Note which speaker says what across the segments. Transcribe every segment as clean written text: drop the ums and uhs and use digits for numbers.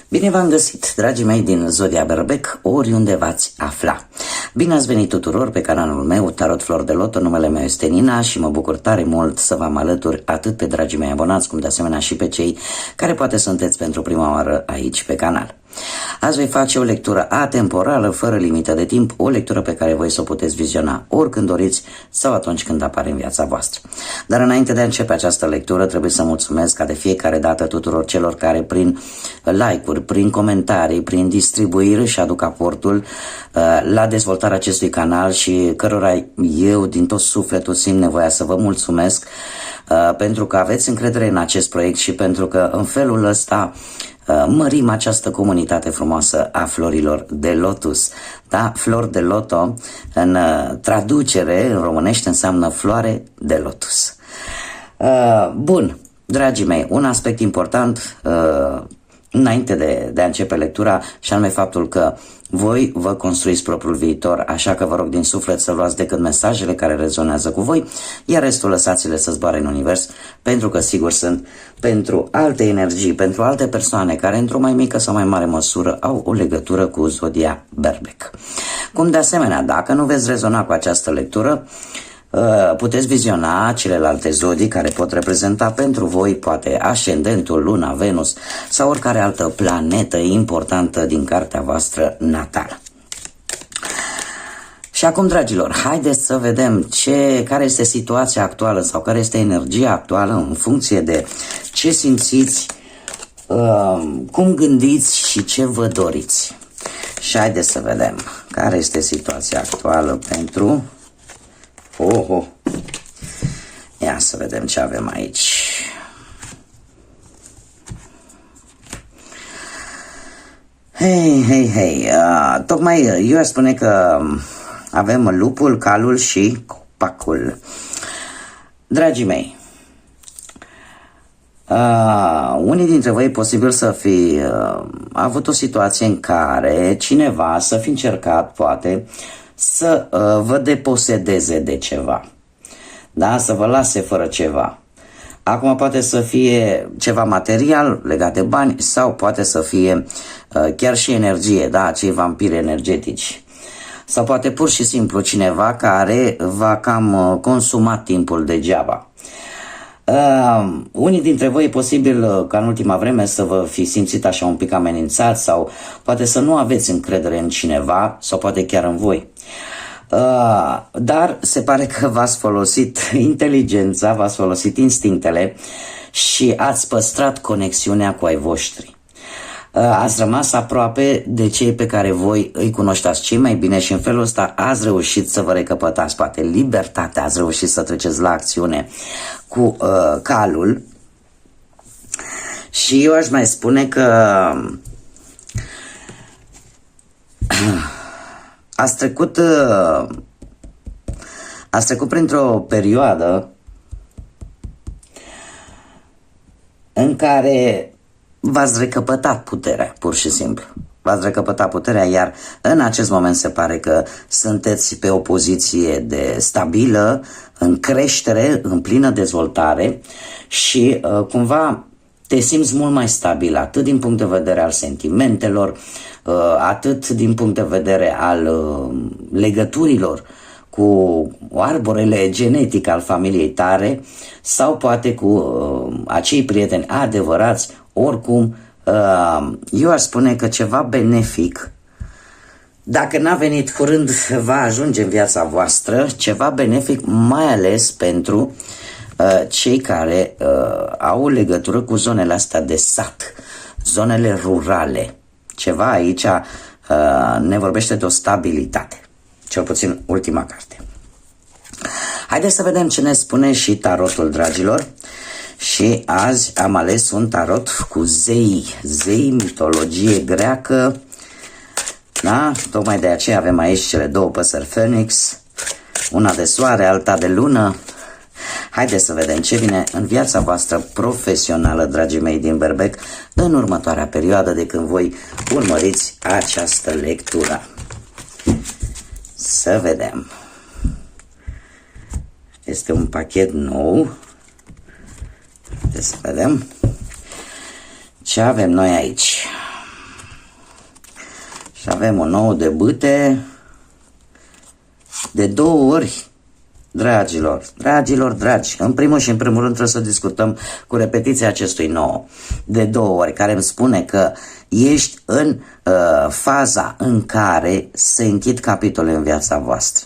Speaker 1: Bine v-am găsit, dragii mei din Zodia Berbec, oriunde v-ați afla. Bine ați venit tuturor pe canalul meu, Tarot Flor de Loto, numele meu este Nina și mă bucur tare mult să vă alături atât pe dragii mei abonați, cum de asemenea și pe cei care poate sunteți pentru prima oară aici pe canal. Azi voi face o lectură atemporală, fără limită de timp, o lectură pe care voi să o puteți viziona oricând doriți sau atunci când apare în viața voastră. Dar înainte de a începe această lectură, trebuie să mulțumesc ca de fiecare dată tuturor celor care prin like-uri, prin comentarii, prin distribuire și aduc aportul la dezvoltarea acestui canal și cărora eu din tot sufletul simt nevoia să vă mulțumesc pentru că aveți încredere în acest proiect și pentru că în felul ăsta mărim această comunitate frumoasă a florilor de lotus. Da? Flor de loto în traducere în românește înseamnă floare de lotus. Bun, dragii mei, un aspect important înainte de a începe lectura și anume faptul că voi vă construiți propriul viitor, așa că vă rog din suflet să luați decât mesajele care rezonează cu voi, iar restul lăsați-le să zboare în univers, pentru că sigur sunt pentru alte energii, pentru alte persoane care într-o mai mică sau mai mare măsură au o legătură cu Zodia Berbec. Cum de asemenea, dacă nu veți rezona cu această lectură, puteți viziona celelalte zodii care pot reprezenta pentru voi poate ascendentul, luna, Venus sau oricare altă planetă importantă din cartea voastră natală. Și acum, dragilor, haideți să vedem care este situația actuală sau care este energia actuală în funcție de ce simțiți, cum gândiți și ce vă doriți. Și haideți să vedem care este situația actuală pentru... Ia să vedem ce avem aici. Hei, tocmai eu aș spune că avem lupul, calul și copacul. Dragii mei, unii dintre voi posibil să fi avut o situație în care cineva să fi încercat, poate, să vă deposedeze de ceva, da? Să vă lase fără ceva. Acum poate să fie ceva material legat de bani sau poate să fie chiar și energie, da? Acei vampiri energetici. Sau poate pur și simplu cineva care va cam consuma timpul degeaba. Unii dintre voi e posibil ca în ultima vreme să vă fi simțit așa un pic amenințați sau poate să nu aveți încredere în cineva sau poate chiar în voi. Dar se pare că v-ați folosit inteligența, v-ați folosit instinctele și ați păstrat conexiunea cu ai voștri. Ați rămas aproape de cei pe care voi îi cunoșteați cei mai bine și în felul ăsta ați reușit să vă recăpătați poate libertatea, ați reușit să treceți la acțiune cu calul. Și eu aș mai spune că ați trecut printr-o perioadă în care v-ați recăpătat puterea, pur și simplu. V-ați recăpătat puterea, iar în acest moment se pare că sunteți pe o poziție stabilă, în creștere, în plină dezvoltare și cumva te simți mult mai stabil, atât din punct de vedere al sentimentelor, atât din punct de vedere al legăturilor cu arborele genetic al familiei tare sau poate cu acei prieteni adevărați. Oricum, eu aș spune că ceva benefic, dacă n-a venit curând, va ajunge în viața voastră, ceva benefic mai ales pentru cei care au legătură cu zonele astea de sat, zonele rurale. Ceva aici ne vorbește de o stabilitate, cel puțin ultima carte. Haideți să vedem ce ne spune și tarotul, dragilor. Și azi am ales un tarot cu zei, mitologie greacă, da? Tocmai de aceea avem aici cele două păsări Phoenix, una de soare, alta de lună. Haideți să vedem ce vine în viața voastră profesională, dragii mei din Berbec, în următoarea perioadă de când voi urmăriți această lectură. Să vedem. Este un pachet nou. Haideți să vedem ce avem noi aici. Și avem un 9 de bâte de 2 ori. Dragilor, dragi, în primul și în primul rând trebuie să discutăm cu repetiția acestui 9 de 2 ori, care îmi spune că ești în faza în care se închid capitole în viața voastră,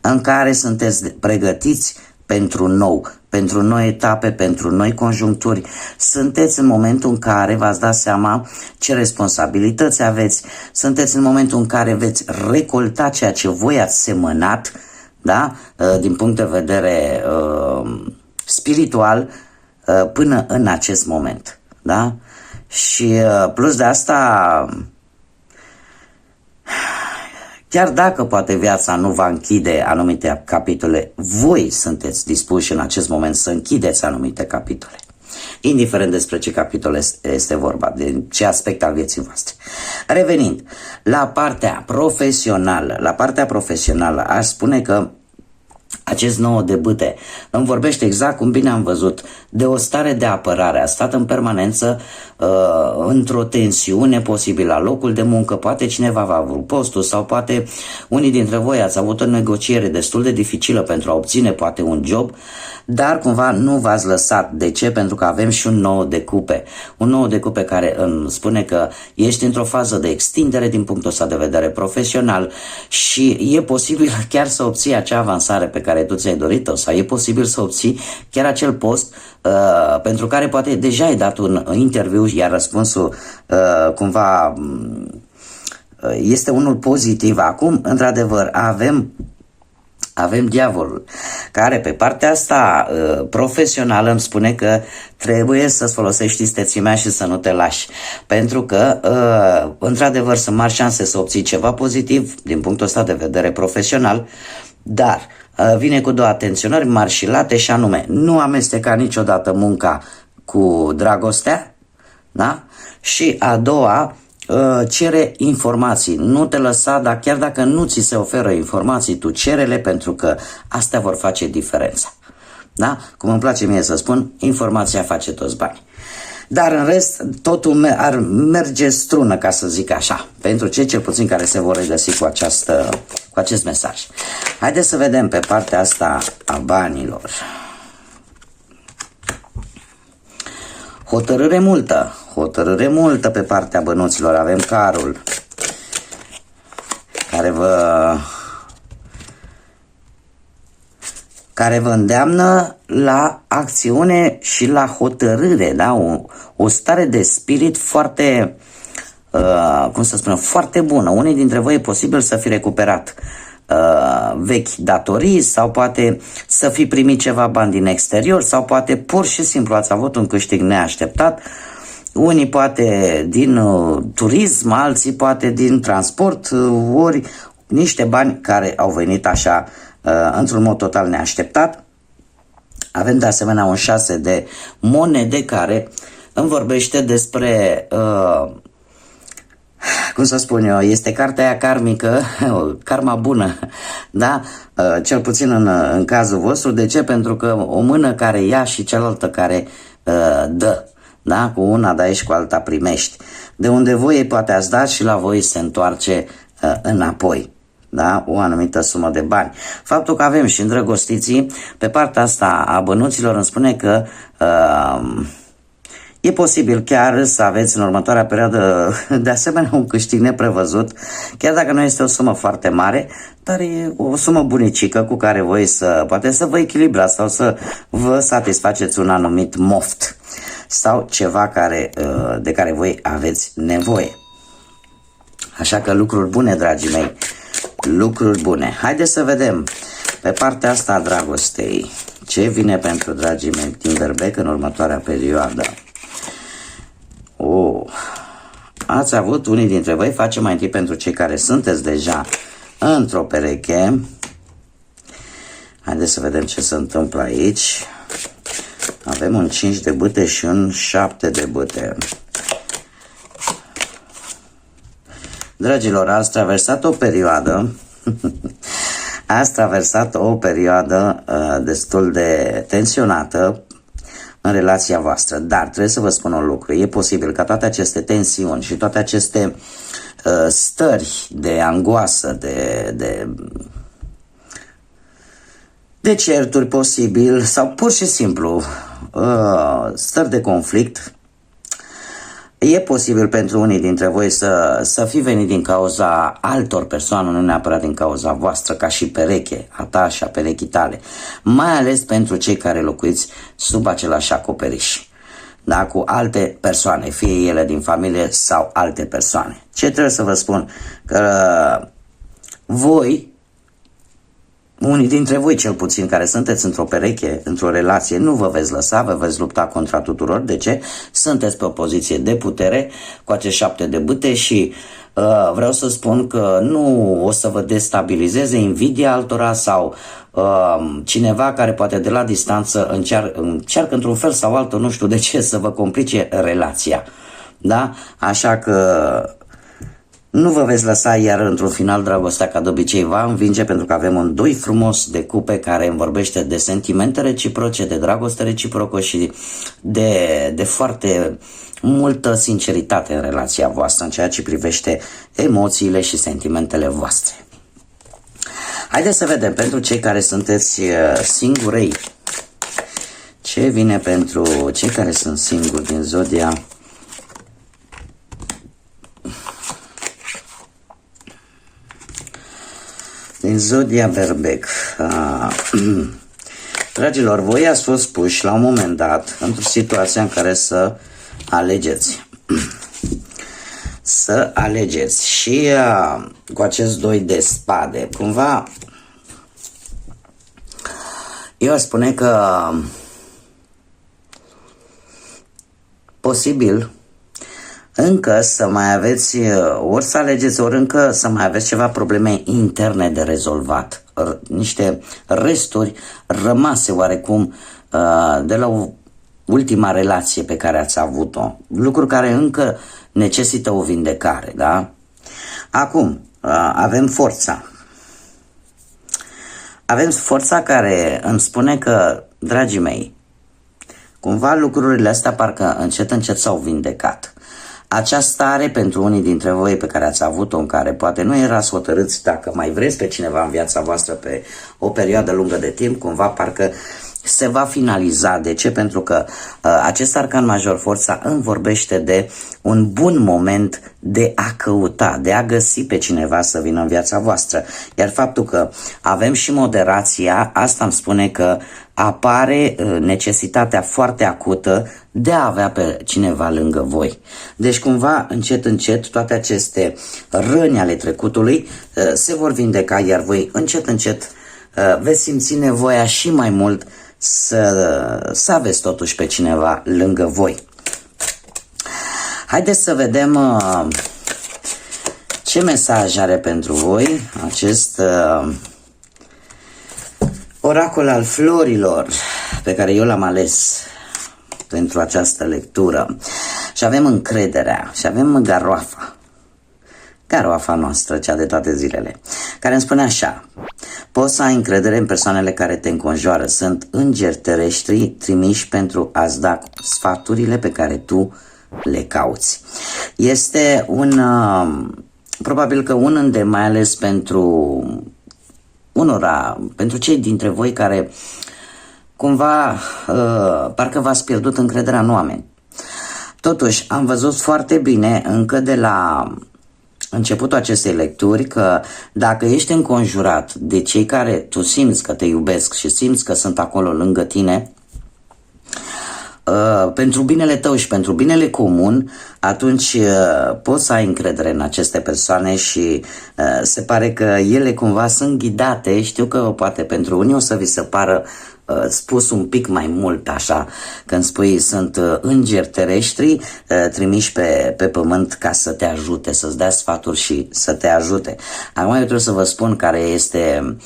Speaker 1: în care sunteți pregătiți pentru nou, pentru noi etape, pentru noi conjuncturi. Sunteți în momentul în care v-ați dat seama ce responsabilități aveți, sunteți în momentul în care veți recolta ceea ce voi ați semănat, da? Din punct de vedere spiritual, până în acest moment. Da? Și plus de asta, chiar dacă poate viața nu va închide anumite capitole, voi sunteți dispuși în acest moment să închideți anumite capitole, indiferent despre ce capitole este vorba, de ce aspect al vieții voastre. Revenind la partea profesională, aș spune că acest 9 de bâte îmi vorbește exact cum bine am văzut de o stare de apărare. A stat în permanență într-o tensiune posibilă la locul de muncă, poate cineva va vrut postul sau poate unii dintre voi ați avut o negociere destul de dificilă pentru a obține poate un job, dar cumva nu v-ați lăsat. De ce? Pentru că avem și un 9 de cupe. Un 9 de cupe care îmi spune că ești într-o fază de extindere din punctul ăsta de vedere profesional și e posibil chiar să obții acea avansare pe care tu ți-ai dorit-o, sau e posibil să obții chiar acel post pentru care poate deja ai dat un interviu, iar răspunsul cumva este unul pozitiv. Acum, într-adevăr, avem diavolul, care pe partea asta profesională îmi spune că trebuie să-ți folosești istețimea și să nu te lași, pentru că într-adevăr sunt mari șanse să obții ceva pozitiv din punctul ăsta de vedere profesional, dar vine cu 2 atenționări mari și late, și anume nu amesteca niciodată munca cu dragostea, da? Și a doua, cere informații, nu te lăsa, dar chiar dacă nu ți se oferă informații, tu cere-le, pentru că astea vor face diferența. Da? Cum îmi place mie să spun, informația face toți banii. Dar în rest, totul ar merge strună, ca să zic așa, pentru cei cel puțin care se vor regăsi cu acest mesaj. Haideți să vedem pe partea asta a banilor. Hotărâre multă pe partea bănuților. Avem carul care vă îndeamnă la acțiune și la hotărâre, da? O stare de spirit foarte, foarte bună. Unii dintre voi e posibil să fi recuperat vechi datorii, sau poate să fi primit ceva bani din exterior, sau poate pur și simplu ați avut un câștig neașteptat. Unii poate din turism, alții poate din transport, ori niște bani care au venit așa într-un mod total neașteptat. Avem de asemenea un 6 de monede care îmi vorbește despre cum să spun eu, este cartea aia karmică, karma bună, da? Cel puțin în cazul vostru. De ce? Pentru că o mână care ia și cealaltă care dă, da? Cu una dai și cu alta primești. De unde voi poate ați dat și la voi se întoarce înapoi, da? O anumită sumă de bani. Faptul că avem și îndrăgostiții, pe partea asta a bănuților îmi spune că e posibil chiar să aveți în următoarea perioadă de asemenea un câștig neprevăzut, chiar dacă nu este o sumă foarte mare, dar e o sumă bunicică cu care voi poate să vă echilibrați sau să vă satisfaceți un anumit moft sau ceva de care voi aveți nevoie. Așa că lucruri bune, dragii mei, lucruri bune. Haideți să vedem pe partea asta a dragostei ce vine pentru dragii mei din berbec în următoarea perioadă. Ați avut unii dintre voi, facem mai întâi pentru cei care sunteți deja într-o pereche. Haideți să vedem ce se întâmplă aici. Avem un 5 de bâte și un 7 de bâte. Dragilor, ați traversat o perioadă destul de tensionată în relația voastră, dar trebuie să vă spun un lucru. E posibil ca toate aceste tensiuni și toate aceste stări de angoasă, de certuri posibil sau pur și simplu stări de conflict. E posibil pentru unii dintre voi să fi venit din cauza altor persoane, nu neapărat din cauza voastră, ca și pereche, a ta și a perechii tale, mai ales pentru cei care locuiți sub același acoperiș, da, cu alte persoane, fie ele din familie sau alte persoane. Ce trebuie să vă spun? Că voi, unii dintre voi cel puțin care sunteți într-o pereche, într-o relație, nu vă veți lăsa, vă veți lupta contra tuturor. De ce? Sunteți pe o poziție de putere cu acești 7 de bâte și vreau să spun că nu o să vă destabilizeze invidia altora sau cineva care poate de la distanță încearcă într-un fel sau altul, nu știu de ce, să vă complice relația. Da? Așa că nu vă veți lăsa, iar într-un final dragostea ca de obicei va învinge, pentru că avem un 2 frumos de cupe care îmi vorbește de sentimente reciproce, de dragoste reciprocă și de foarte multă sinceritate în relația voastră în ceea ce privește emoțiile și sentimentele voastre. Haideți să vedem pentru cei care sunteți singurei. Ce vine pentru cei care sunt singuri din zodia Berbec. Dragilor, voi ați fost puși la un moment dat într-o situație în care să alegeți. Să alegeți. Și cu acest 2 de spade, cumva, eu aș spune că posibil încă să mai aveți, ori să alegeți, ori încă să mai aveți ceva probleme interne de rezolvat, niște resturi rămase oarecum de la ultima relație pe care ați avut-o, lucruri care încă necesită o vindecare, da? Acum, avem forța. Avem forța care îmi spune că, dragii mei, cumva lucrurile astea parcă încet, încet s-au vindecat. Acea stare pentru unii dintre voi pe care ați avut-o, în care poate nu erați hotărâți dacă mai vreți pe cineva în viața voastră pe o perioadă lungă de timp, cumva parcă se va finaliza. De ce? Pentru că acest arcan major, forța, îmi vorbește de un bun moment de a căuta, de a găsi pe cineva să vină în viața voastră. Iar faptul că avem și moderația, asta îmi spune că apare necesitatea foarte acută de a avea pe cineva lângă voi. Deci cumva, încet, încet, toate aceste răni ale trecutului se vor vindeca, iar voi, încet, încet, veți simți nevoia și mai mult să aveți totuși pe cineva lângă voi. Haideți să vedem ce mesaj are pentru voi acest oracol al florilor pe care eu l-am ales pentru această lectură. Și avem încrederea și avem garoafa noastră, cea de toate zilele, care îmi spune așa: poți să ai încredere în persoanele care te înconjoară, sunt îngeri terestri trimiși pentru a-ți da sfaturile pe care tu le cauți. Este probabil că un îndemn, mai ales pentru pentru cei dintre voi care cumva parcă v-ați pierdut încrederea în oameni. Totuși, am văzut foarte bine încă de la începutul acestei lecturi că dacă ești înconjurat de cei care tu simți că te iubesc și simți că sunt acolo lângă tine pentru binele tău și pentru binele comun, atunci poți să ai încredere în aceste persoane și se pare că ele cumva sunt ghidate. Știu că poate pentru unii o să vi se pară spus un pic mai mult așa, când spui sunt îngeri terestri trimiși pe pământ ca să te ajute, să-ți dea sfaturi și să te ajute. Acum eu trebuie să vă spun care este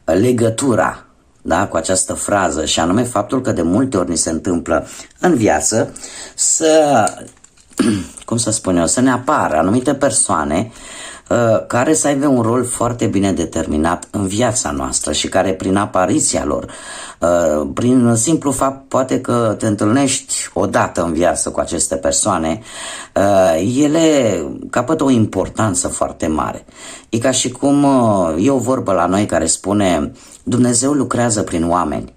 Speaker 1: legătura, da, cu această frază, și anume faptul că de multe ori ni se întâmplă în viață să, cum să spun eu, să ne apară anumite persoane care să aibă un rol foarte bine determinat în viața noastră și care prin apariția lor, prin simplu fapt poate că te întâlnești odată în viață cu aceste persoane, ele capătă o importanță foarte mare. E ca și cum e o vorbă la noi care spune Dumnezeu lucrează prin oameni.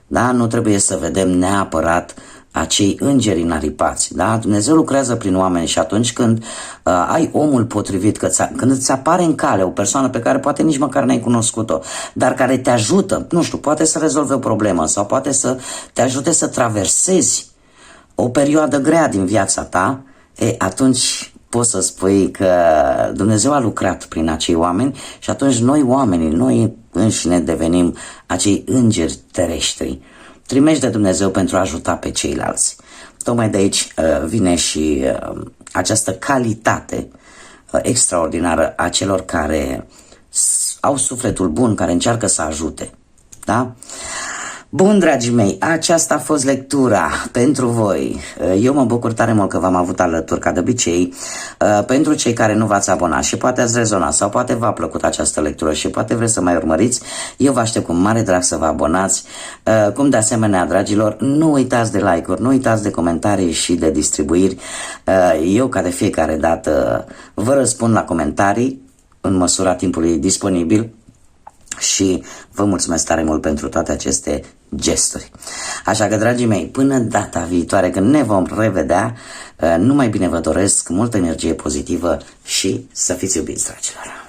Speaker 1: Da? Nu trebuie să vedem neapărat acei îngeri înaripați. Da? Dumnezeu lucrează prin oameni și atunci când ai omul potrivit, când îți apare în cale o persoană pe care poate nici măcar n-ai cunoscut-o, dar care te ajută, nu știu, poate să rezolve o problemă sau poate să te ajute să traversezi o perioadă grea din viața ta, atunci poți să spui că Dumnezeu a lucrat prin acei oameni și atunci noi oamenii, noi înșine devenim acei îngeri terestri, trimești de Dumnezeu pentru a ajuta pe ceilalți. Tocmai de aici vine și această calitate extraordinară a celor care au sufletul bun, care încearcă să ajute. Da? Bun, dragii mei, aceasta a fost lectura pentru voi. Eu mă bucur tare mult că v-am avut alături, ca de obicei. Pentru cei care nu v-ați abonat și poate ați rezonat sau poate v-a plăcut această lectură și poate vreți să mai urmăriți, eu vă aștept cu mare drag să vă abonați. Cum de asemenea, dragilor, nu uitați de like-uri, nu uitați de comentarii și de distribuiri. Eu, ca de fiecare dată, vă răspund la comentarii în măsura timpului disponibil. Și vă mulțumesc tare mult pentru toate aceste gesturi. Așa că, dragii mei, până data viitoare când ne vom revedea, numai bine vă doresc multă energie pozitivă și să fiți iubiți, dragilor.